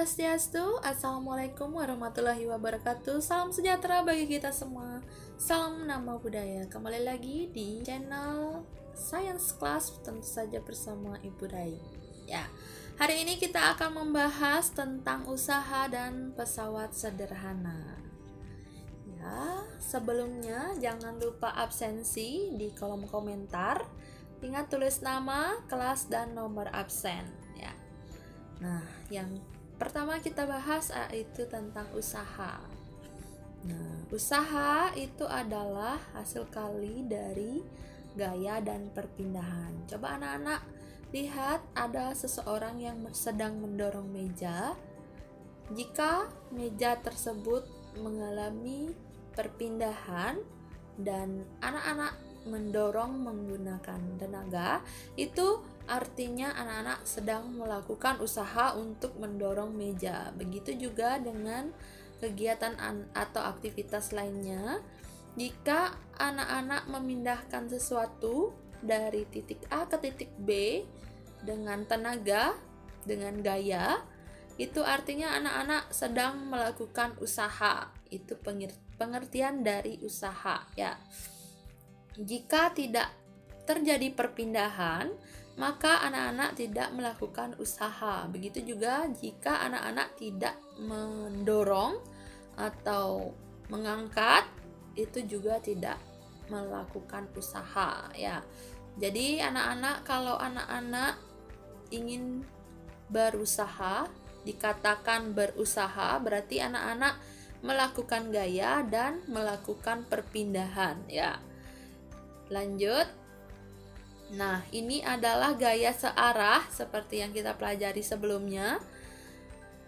Swastiastu, Assalamualaikum warahmatullahi wabarakatuh. Salam sejahtera bagi kita semua. Salam nama budaya. Kembali lagi di channel Science Class, tentu saja bersama Ibu Rai. Ya, hari ini kita akan membahas tentang usaha dan pesawat sederhana. Ya, sebelumnya jangan lupa absensi di kolom komentar. Ingat tulis nama, kelas, dan nomor absen. Ya. Nah, yang pertama kita bahas itu tentang usaha. Nah, usaha itu adalah hasil kali dari gaya dan perpindahan. Coba anak-anak lihat, ada seseorang yang sedang mendorong meja. Jika meja tersebut mengalami perpindahan dan anak-anak mendorong menggunakan tenaga, itu artinya anak-anak sedang melakukan usaha untuk mendorong meja. Begitu juga dengan kegiatan atau aktivitas lainnya. Jika anak-anak memindahkan sesuatu dari titik A ke titik B dengan tenaga, dengan gaya, itu artinya anak-anak sedang melakukan usaha. Itu pengertian dari usaha, ya. Jika tidak terjadi perpindahan, maka anak-anak tidak melakukan usaha. Begitu juga jika anak-anak tidak mendorong atau mengangkat, itu juga tidak melakukan usaha, ya. Jadi kalau anak-anak ingin berusaha, dikatakan berusaha, berarti anak-anak melakukan gaya dan melakukan perpindahan, ya. Lanjut. Nah, ini adalah gaya searah seperti yang kita pelajari sebelumnya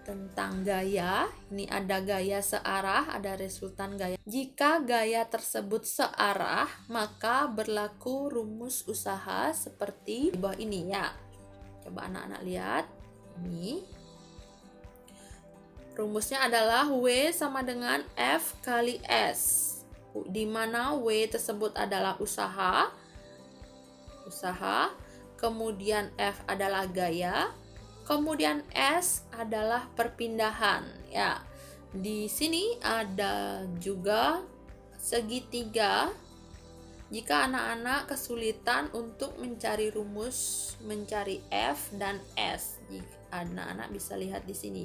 tentang gaya. Ini ada gaya searah, ada resultan gaya. Jika gaya tersebut searah, maka berlaku rumus usaha seperti di bawah ini, ya. Coba anak-anak lihat. Ini rumusnya adalah W sama dengan F kali S, di mana W tersebut adalah usaha, kemudian F adalah gaya, kemudian S adalah perpindahan, ya. Di sini ada juga segitiga. Jika anak-anak kesulitan untuk mencari rumus, mencari F dan S, anak-anak bisa lihat di sini.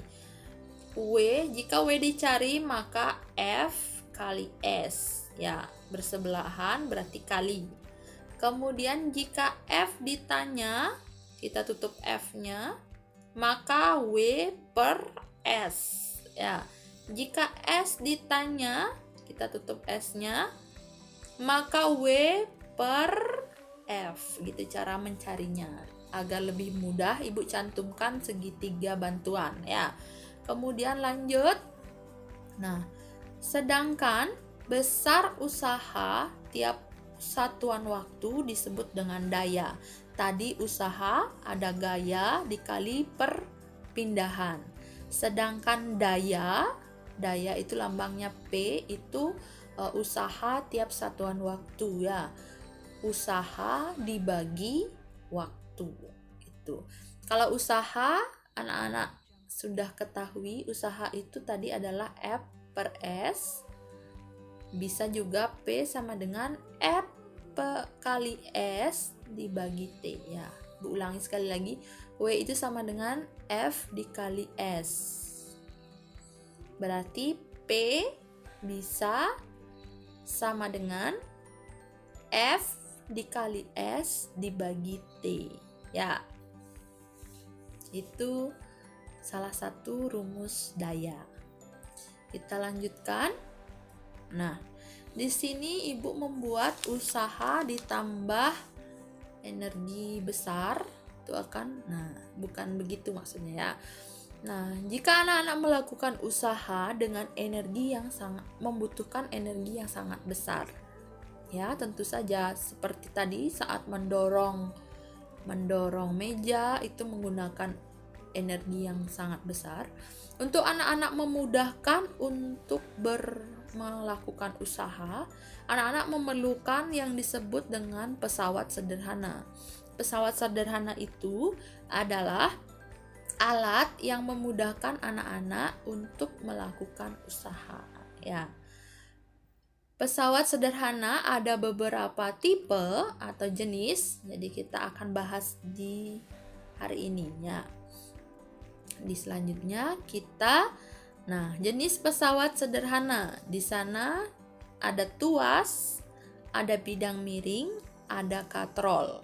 Jika W dicari, maka F kali S, ya, bersebelahan berarti kali. Kemudian jika F ditanya, kita tutup F-nya, maka W per S, ya. Jika S ditanya, kita tutup S-nya, maka W per F. Gitu cara mencarinya. Agar lebih mudah, Ibu cantumkan segitiga bantuan, ya. Kemudian lanjut. Nah, sedangkan besar usaha tiap satuan waktu disebut dengan daya. Tadi usaha ada gaya dikali perpindahan. Sedangkan daya itu lambangnya P, itu usaha tiap satuan waktu, ya. Usaha dibagi waktu itu. Kalau usaha, anak-anak sudah ketahui, usaha itu tadi adalah F per S. Bisa juga P sama dengan F kali S dibagi T, ya. Ulangi sekali lagi, W itu sama dengan F dikali S. Berarti P bisa sama dengan F dikali S dibagi T, ya. Itu salah satu rumus daya. Kita lanjutkan. Nah, di sini Ibu membuat usaha ditambah energi besar, itu akan, bukan begitu maksudnya, ya. Nah, jika anak-anak melakukan usaha dengan energi yang membutuhkan energi yang sangat besar, ya, tentu saja seperti tadi saat mendorong meja itu menggunakan energi yang sangat besar. Untuk anak-anak memudahkan untuk melakukan usaha, anak-anak memerlukan yang disebut dengan pesawat sederhana. Pesawat sederhana itu adalah alat yang memudahkan anak-anak untuk melakukan usaha, ya. Pesawat sederhana ada beberapa tipe atau jenis, jadi kita akan bahas di hari ini, ya. Di selanjutnya jenis pesawat sederhana. Di sana ada tuas, ada bidang miring, ada katrol.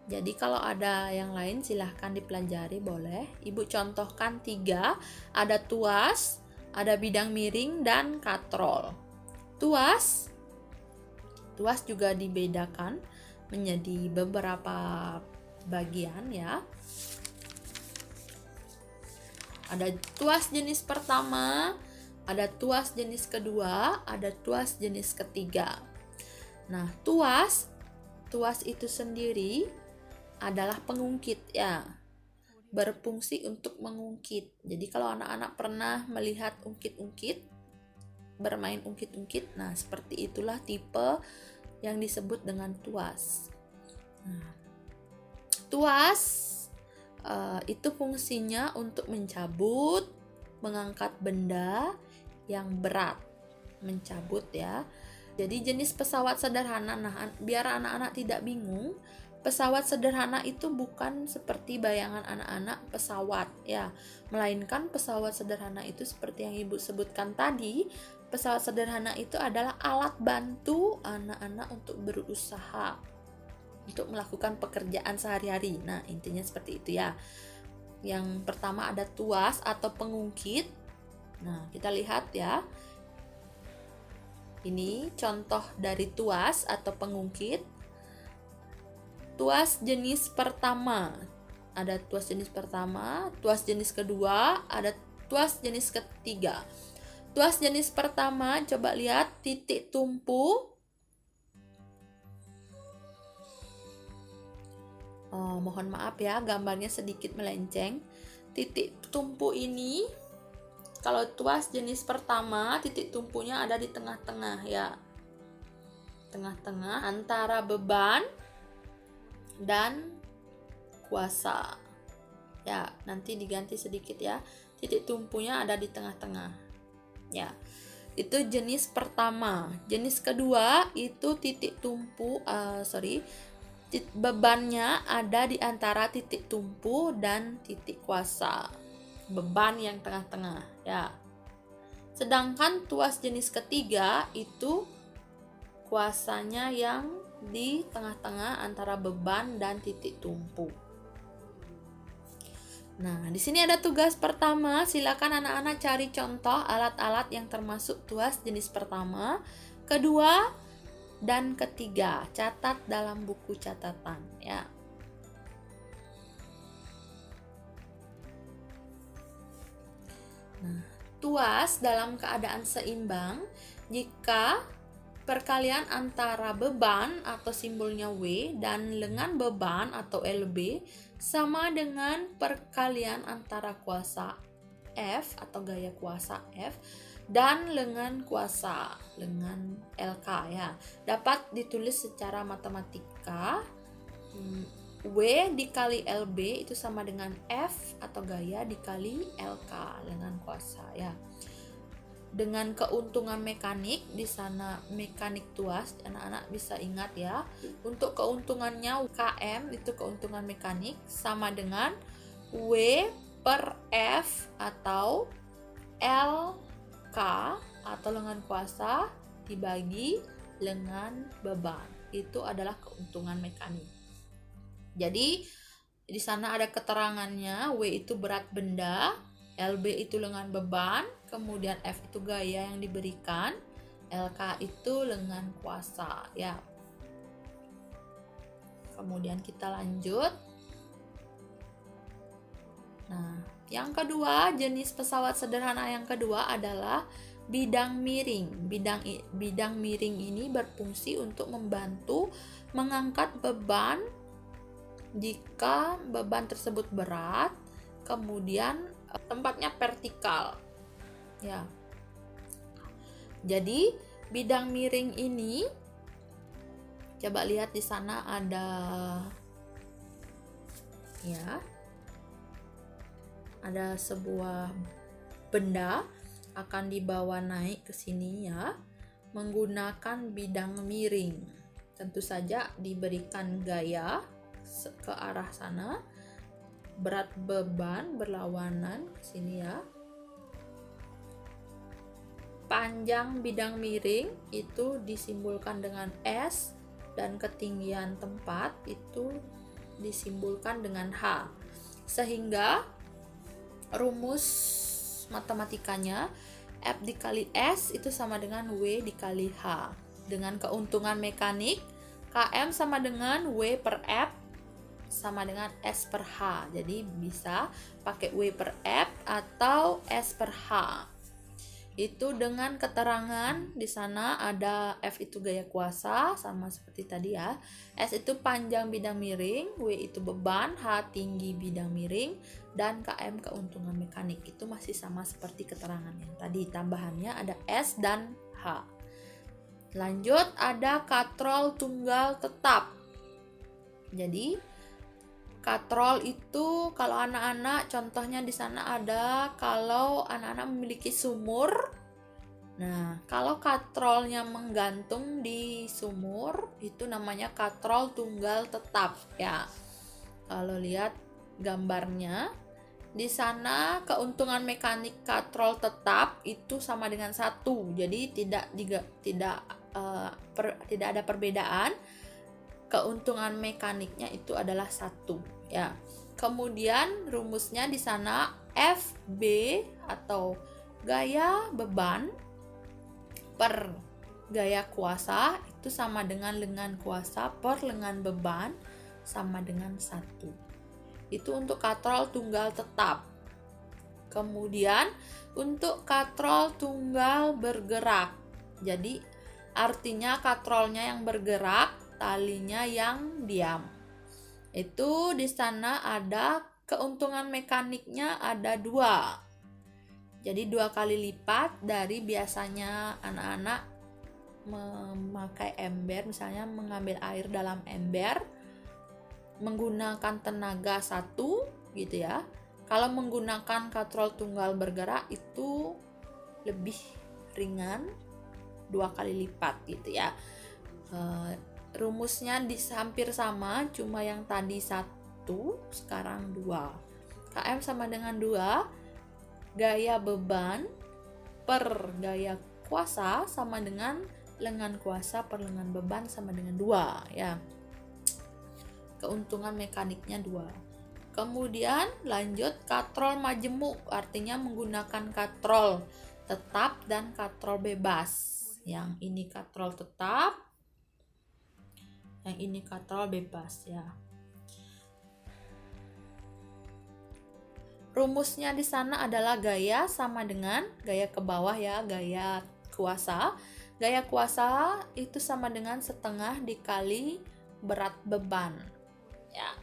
Jadi kalau ada yang lain silahkan dipelajari, boleh. Ibu contohkan 3, ada tuas, ada bidang miring, dan katrol. Tuas juga dibedakan menjadi beberapa bagian, ya. Ada tuas jenis pertama, ada tuas jenis kedua, ada tuas jenis ketiga. Nah, tuas itu sendiri adalah pengungkit, ya. Berfungsi untuk mengungkit. Jadi kalau anak-anak pernah melihat ungkit-ungkit, bermain ungkit-ungkit, nah seperti itulah tipe yang disebut dengan tuas. Nah, tuas itu fungsinya untuk mencabut, mengangkat benda yang berat, mencabut, ya. Jadi jenis pesawat sederhana, biar anak-anak tidak bingung, pesawat sederhana itu bukan seperti bayangan anak-anak pesawat, ya, melainkan pesawat sederhana itu seperti yang Ibu sebutkan tadi. Pesawat sederhana itu adalah alat bantu anak-anak untuk berusaha, untuk melakukan pekerjaan sehari-hari. Nah, intinya seperti itu, ya. Yang pertama ada tuas atau pengungkit. Nah, kita lihat, ya. Ini contoh dari tuas atau pengungkit. Tuas jenis pertama. Ada tuas jenis pertama, tuas jenis kedua, ada tuas jenis ketiga. Tuas jenis pertama, coba lihat titik tumpu. Mohon maaf ya, gambarnya sedikit melenceng. Titik tumpu ini, kalau tuas jenis pertama, titik tumpunya ada di tengah-tengah, ya. Tengah-tengah antara beban dan kuasa. Ya, nanti diganti sedikit, ya. Titik tumpunya ada di tengah-tengah. Ya. Itu jenis pertama. Jenis kedua itu titik tumpu, bebannya ada di antara titik tumpu dan titik kuasa. Beban yang tengah-tengah, ya. Sedangkan tuas jenis ketiga itu kuasanya yang di tengah-tengah antara beban dan titik tumpu. Nah, di sini ada tugas pertama. Silakan anak-anak cari contoh alat-alat yang termasuk tuas jenis pertama, kedua, dan ketiga. Catat dalam buku catatan, ya. Nah, tuas dalam keadaan seimbang jika perkalian antara beban atau simbolnya W dan lengan beban atau LB sama dengan perkalian antara kuasa F atau gaya kuasa F dan lengan kuasa, lengan LK, ya. Dapat ditulis secara matematika. W dikali LB itu sama dengan F atau gaya dikali LK, lengan kuasa, ya. Dengan keuntungan mekanik, di sana mekanik tuas, anak-anak bisa ingat, ya. Untuk keuntungannya KM itu keuntungan mekanik sama dengan W per F atau LK atau lengan kuasa dibagi lengan beban. Itu adalah keuntungan mekanik. Jadi di sana ada keterangannya, W itu berat benda, LB itu lengan beban, kemudian F itu gaya yang diberikan, LK itu lengan kuasa, ya. Kemudian kita lanjut. Nah, yang kedua, jenis pesawat sederhana yang kedua adalah bidang miring. Bidang miring ini berfungsi untuk membantu mengangkat beban jika beban tersebut berat, kemudian tempatnya vertikal, ya. Jadi bidang miring ini, coba lihat di sana ada, ya. ada sebuah benda akan dibawa naik ke sini ya, menggunakan bidang miring. Tentu saja diberikan gaya ke arah sana, berat beban berlawanan ke sini ya. Panjang bidang miring itu disimbolkan dengan S, dan ketinggian tempat itu disimbolkan dengan H. Sehingga rumus matematikanya F dikali S itu sama dengan W dikali H. Dengan keuntungan mekanik, Km sama dengan W per F sama dengan S per H. Jadi bisa pakai W per F atau S per H. Itu dengan keterangan di sana ada F itu gaya kuasa sama seperti tadi ya. S itu panjang bidang miring, W itu beban, H tinggi bidang miring, dan Km keuntungan mekanik. Itu masih sama seperti keterangan yang tadi. Tambahannya ada S dan H. Lanjut ada katrol tunggal tetap. Jadi katrol itu kalau anak-anak contohnya di sana ada kalau anak-anak memiliki sumur. Nah, kalau katrolnya menggantung di sumur itu namanya katrol tunggal tetap ya. Kalau lihat gambarnya di sana keuntungan mekanik katrol tetap itu sama dengan 1. Jadi tidak ada perbedaan. Keuntungan mekaniknya itu adalah 1 ya. Kemudian rumusnya di sana FB atau gaya beban per gaya kuasa itu sama dengan lengan kuasa per lengan beban sama dengan 1. Itu untuk katrol tunggal tetap. Kemudian untuk katrol tunggal bergerak. Jadi artinya katrolnya yang bergerak, talinya yang diam. Itu di sana ada keuntungan mekaniknya ada 2. Jadi 2 kali lipat dari biasanya anak-anak memakai ember, misalnya mengambil air dalam ember menggunakan tenaga 1 gitu ya. Kalau menggunakan katrol tunggal bergerak itu lebih ringan 2 kali lipat gitu ya. Rumusnya hampir sama, cuma yang tadi 1 sekarang 2. Km sama dengan 2, gaya beban per gaya kuasa sama dengan lengan kuasa per lengan beban sama dengan 2 ya. Keuntungan mekaniknya 2. Kemudian lanjut katrol majemuk, artinya menggunakan katrol tetap dan katrol bebas. Yang ini katrol tetap, yang ini katrol bebas ya. Rumusnya di sana adalah gaya sama dengan gaya ke bawah ya, gaya kuasa. Gaya kuasa itu sama dengan setengah dikali berat beban ya.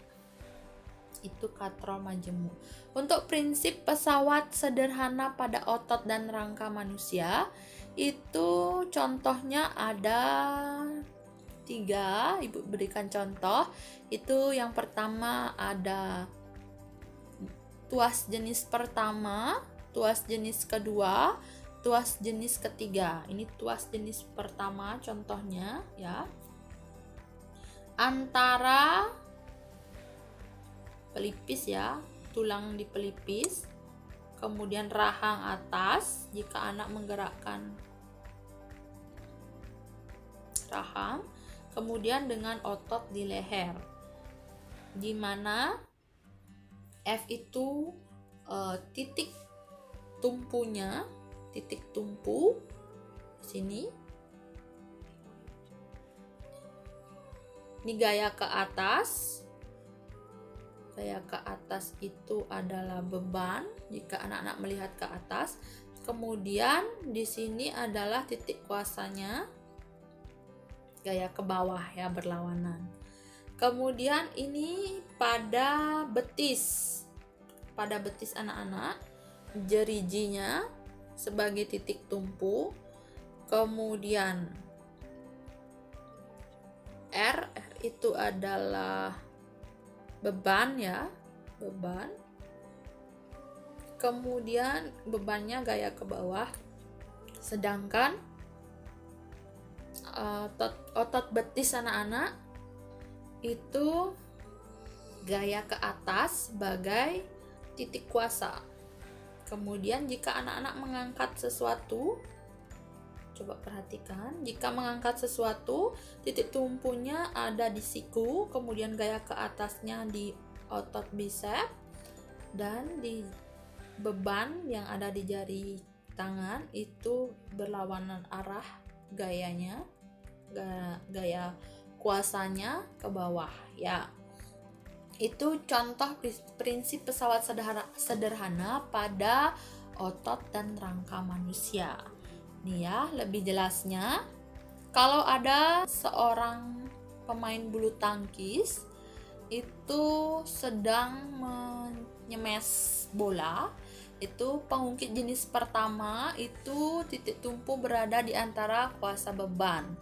Itu katrol majemuk. Untuk prinsip pesawat sederhana pada otot dan rangka manusia itu contohnya ada 3. Ibu berikan contoh. Itu yang pertama ada tuas jenis pertama, tuas jenis kedua, tuas jenis ketiga. Ini tuas jenis pertama contohnya ya. Antara pelipis ya, tulang di pelipis, kemudian rahang atas jika anak menggerakkan rahang, kemudian dengan otot di leher, di mana F itu titik tumpunya, titik tumpu sini. Ini gaya ke atas. Gaya ke atas itu adalah beban jika anak-anak melihat ke atas. Kemudian di sini adalah titik kuasanya. Gaya ke bawah ya, berlawanan. Kemudian ini pada betis. Pada betis anak-anak, jerijinya sebagai titik tumpu. Kemudian R itu adalah beban ya, beban. kemudian bebannya gaya ke bawah, sedangkan otot betis anak-anak itu gaya ke atas sebagai titik kuasa. Kemudian jika anak-anak mengangkat sesuatu, coba perhatikan, jika mengangkat sesuatu, titik tumpunya ada di siku, kemudian gaya ke atasnya di otot bicep, dan di beban yang ada di jari tangan itu berlawanan arah gayanya, gaya kuasanya ke bawah ya. Itu contoh prinsip pesawat sederhana pada otot dan rangka manusia. Nih ya, lebih jelasnya, kalau ada seorang pemain bulu tangkis itu sedang menyemes bola, itu pengungkit jenis pertama itu titik tumpu berada di antara kuasa beban.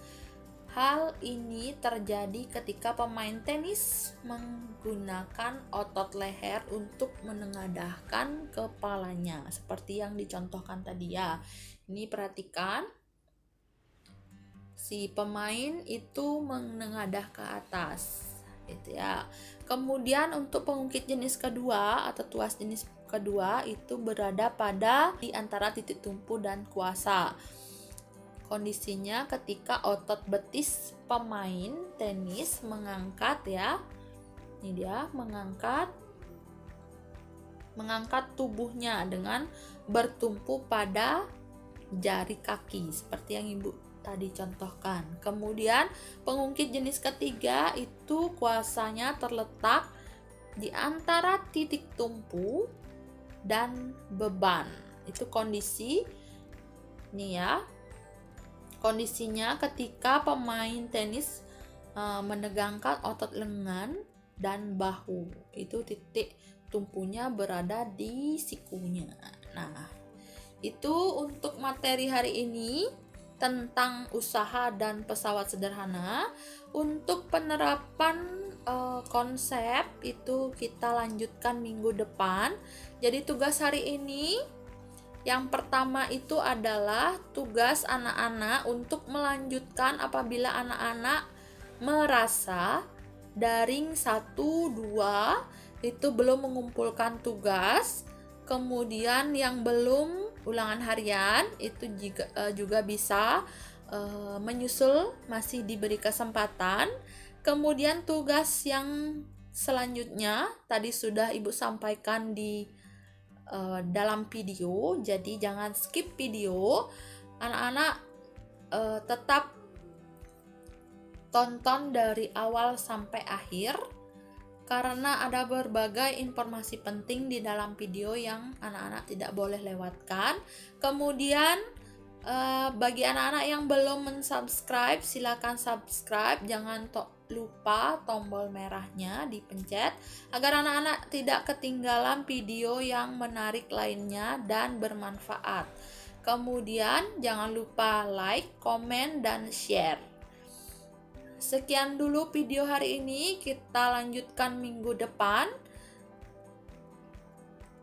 Hal ini terjadi ketika pemain tenis menggunakan otot leher untuk menengadahkan kepalanya, seperti yang dicontohkan tadi ya. Ini perhatikan, si pemain itu menengadah ke atas, gitu ya. Kemudian untuk pengungkit jenis kedua atau tuas jenis kedua itu berada pada di antara titik tumpu dan kuasa. Kondisinya ketika otot betis pemain tenis mengangkat ya, ini dia mengangkat tubuhnya dengan bertumpu pada jari kaki seperti yang ibu tadi contohkan. Kemudian pengungkit jenis ketiga itu kuasanya terletak di antara titik tumpu dan beban. Itu kondisi nih ya. Kondisinya ketika pemain tenis menegangkan otot lengan dan bahu, itu titik tumpunya berada di sikunya. Nah, itu untuk materi hari ini tentang usaha dan pesawat sederhana. Untuk penerapan konsep itu kita lanjutkan minggu depan. Jadi tugas hari ini yang pertama itu adalah tugas anak-anak untuk melanjutkan apabila anak-anak merasa daring 1, 2 itu belum mengumpulkan tugas. Kemudian yang belum ulangan harian itu juga bisa menyusul, masih diberi kesempatan. Kemudian tugas yang selanjutnya tadi sudah ibu sampaikan di dalam video, jadi jangan skip video. Anak-anak tetap tonton dari awal sampai akhir karena ada berbagai informasi penting di dalam video yang anak-anak tidak boleh lewatkan. Kemudian bagi anak-anak yang belum mensubscribe, silakan subscribe, jangan lupa tombol merahnya dipencet agar anak-anak tidak ketinggalan video yang menarik lainnya dan bermanfaat. Kemudian jangan lupa like, komen, dan share. Sekian dulu video hari ini, kita lanjutkan minggu depan.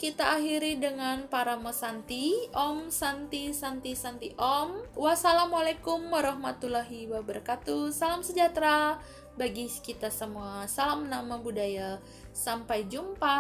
Kita akhiri dengan Paramo Santi. Om Santi Santi Santi Om. Wassalamualaikum warahmatullahi wabarakatuh. Salam sejahtera bagi kita semua. Salam nama budaya. Sampai jumpa.